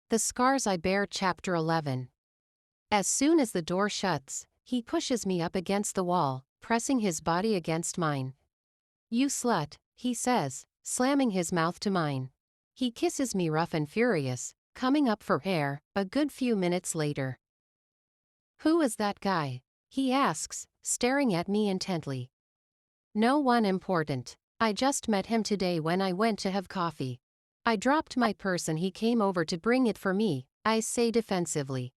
The Scars I Bear Chapter 11. As soon as the door shuts, he pushes me up against the wall, pressing his body against mine. "You slut," he says, slamming his mouth to mine. He kisses me rough and furious, coming up for air, a good few minutes later. "Who is that guy?" he asks, staring at me intently. "No one important. I just met him today when I went to have coffee." I dropped my purse and he came over to bring it for me, I say defensively.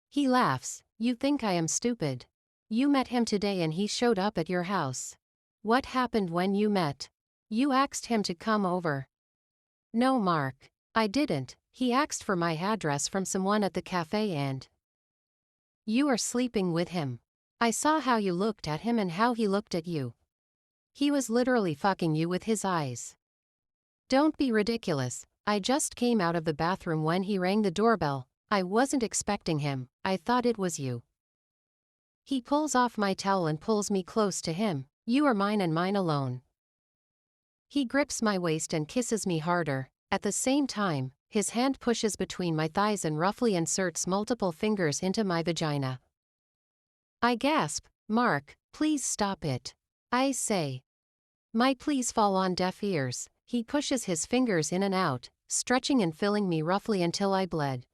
He laughs. "You think I am stupid? You met him today and he showed up at your house. What happened when you met? You asked him to come over." "No, Mark. I didn't. He asked for my address from someone at the cafe and..." "You are sleeping with him. I saw how you looked at him and how he looked at you. He was literally fucking you with his eyes." "Don't be ridiculous. I just came out of the bathroom when he rang the doorbell. I wasn't expecting him. I thought it was you." He pulls off my towel and pulls me close to him. "You are mine and mine alone." He grips my waist and kisses me harder. At the same time, his hand pushes between my thighs and roughly inserts multiple fingers into my vagina. I gasp. "Mark, please stop it." I say. My pleas fall on deaf ears. He pushes his fingers in and out, stretching and filling me roughly until I bled.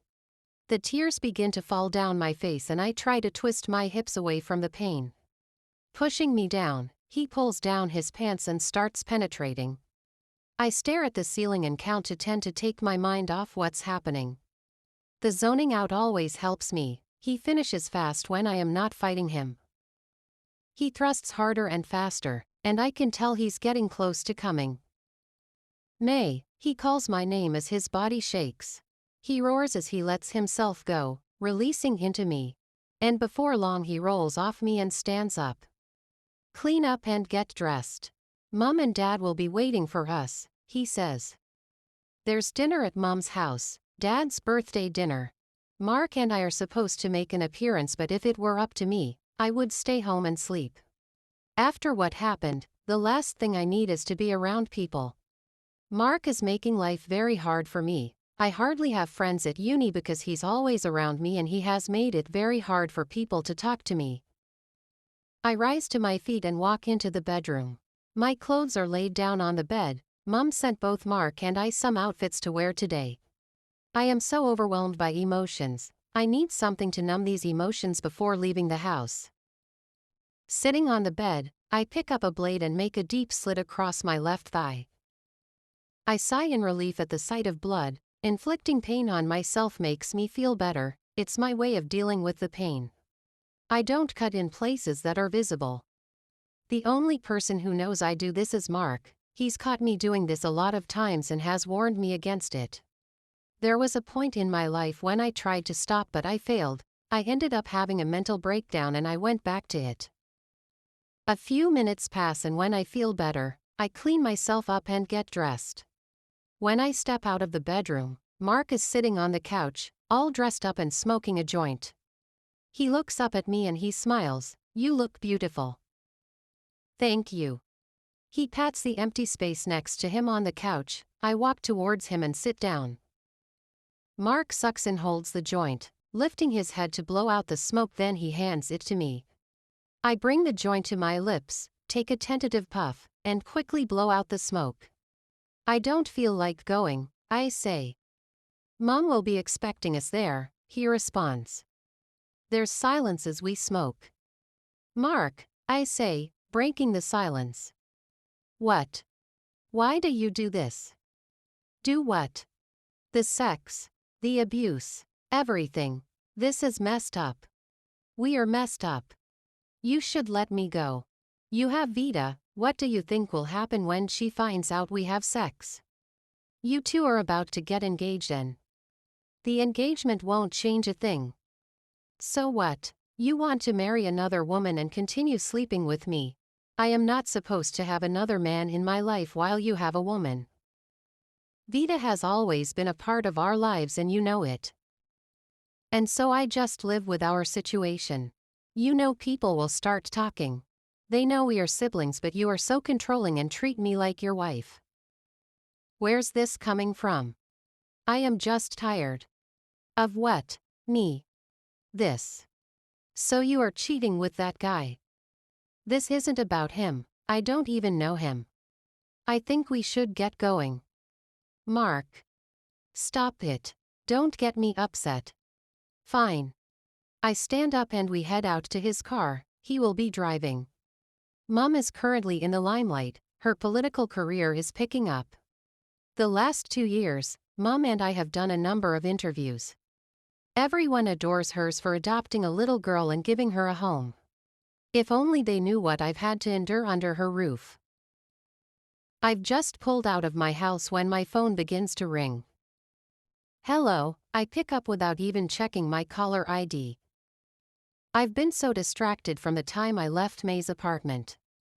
The tears begin to fall down my face and I try to twist my hips away from the pain. Pushing me down, he pulls down his pants and starts penetrating. I stare at the ceiling and count to 10 to take my mind off what's happening. The zoning out always helps me. He finishes fast when I am not fighting him. He thrusts harder and faster, and I can tell he's getting close to coming. "May," he calls my name as his body shakes. He roars as he lets himself go, releasing into me. And before long he rolls off me and stands up. "Clean up and get dressed. Mom and Dad will be waiting for us," he says. "There's dinner at Mom's house, Dad's birthday dinner. Mark and I are supposed to make an appearance, but if it were up to me, I would stay home and sleep. After what happened, the last thing I need is to be around people. Mark is making life very hard for me. I hardly have friends at uni because he's always around me and he has made it very hard for people to talk to me." I rise to my feet and walk into the bedroom. My clothes are laid down on the bed. Mom sent both Mark and I some outfits to wear today. I am so overwhelmed by emotions. I need something to numb these emotions before leaving the house. Sitting on the bed, I pick up a blade and make a deep slit across my left thigh. I sigh in relief at the sight of blood. Inflicting pain on myself makes me feel better. It's my way of dealing with the pain. I don't cut in places that are visible. The only person who knows I do this is Mark. He's caught me doing this a lot of times and has warned me against it. There was a point in my life when I tried to stop but I failed. I ended up having a mental breakdown and I went back to it. A few minutes pass and when I feel better, I clean myself up and get dressed. When I step out of the bedroom, Mark is sitting on the couch, all dressed up and smoking a joint. He looks up at me and he smiles. "You look beautiful." "Thank you." He pats the empty space next to him on the couch. I walk towards him and sit down. Mark sucks and holds the joint, lifting his head to blow out the smoke, then he hands it to me. I bring the joint to my lips, take a tentative puff, and quickly blow out the smoke. "I don't feel like going," I say. "Mom will be expecting us there," he responds. There's silence as we smoke. "Mark," I say, breaking the silence. "What? Why do you do this?" "Do what?" "The sex. The abuse. Everything. This is messed up. We are messed up. You should let me go. You have Vita. What do you think will happen when she finds out we have sex? You two are about to get engaged and the engagement won't change a thing. So what? You want to marry another woman and continue sleeping with me. I am not supposed to have another man in my life while you have a woman. Vita has always been a part of our lives and you know it. And so I just live with our situation. You know people will start talking. They know we are siblings but you are so controlling and treat me like your wife. Where's this coming from? I am just tired. Of what? Me. This. So you are cheating with that guy. This isn't about him. I don't even know him. I think we should get going. Mark. Stop it. Don't get me upset. Fine. I stand up and we head out to his car. He will be driving. Mom is currently in the limelight. Her political career is picking up. The last 2 years, Mom and I have done a number of interviews. Everyone adores hers for adopting a little girl and giving her a home. If only they knew what I've had to endure under her roof. I've just pulled out of my house when my phone begins to ring. Hello, I pick up without even checking my caller ID. I've been so distracted from the time I left May's apartment.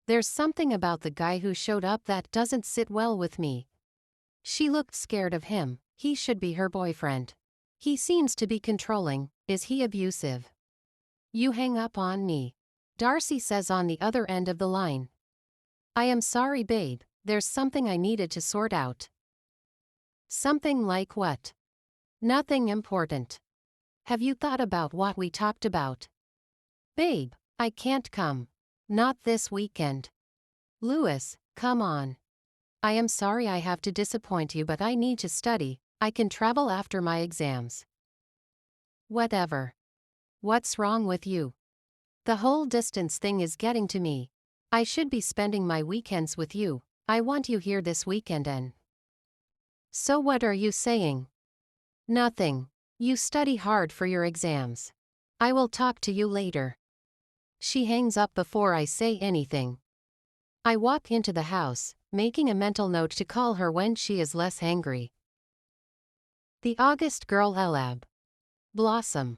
There's something about the guy who showed up that doesn't sit well with me. She looked scared of him. He should be her boyfriend. He seems to be controlling. Is he abusive? You hang up on me. Darcy says on the other end of the line. I am sorry, babe. There's something I needed to sort out. Something like what? Nothing important. Have you thought about what we talked about? Babe, I can't come. Not this weekend. Louis, come on. I am sorry I have to disappoint you, but I need to study. I can travel after my exams. Whatever. What's wrong with you? The whole distance thing is getting to me. I should be spending my weekends with you. I want you here this weekend and. So what are you saying? Nothing. You study hard for your exams. I will talk to you later. She hangs up before I say anything. I walk into the house, making a mental note to call her when she is less angry. The August Girl Elab. Blossom.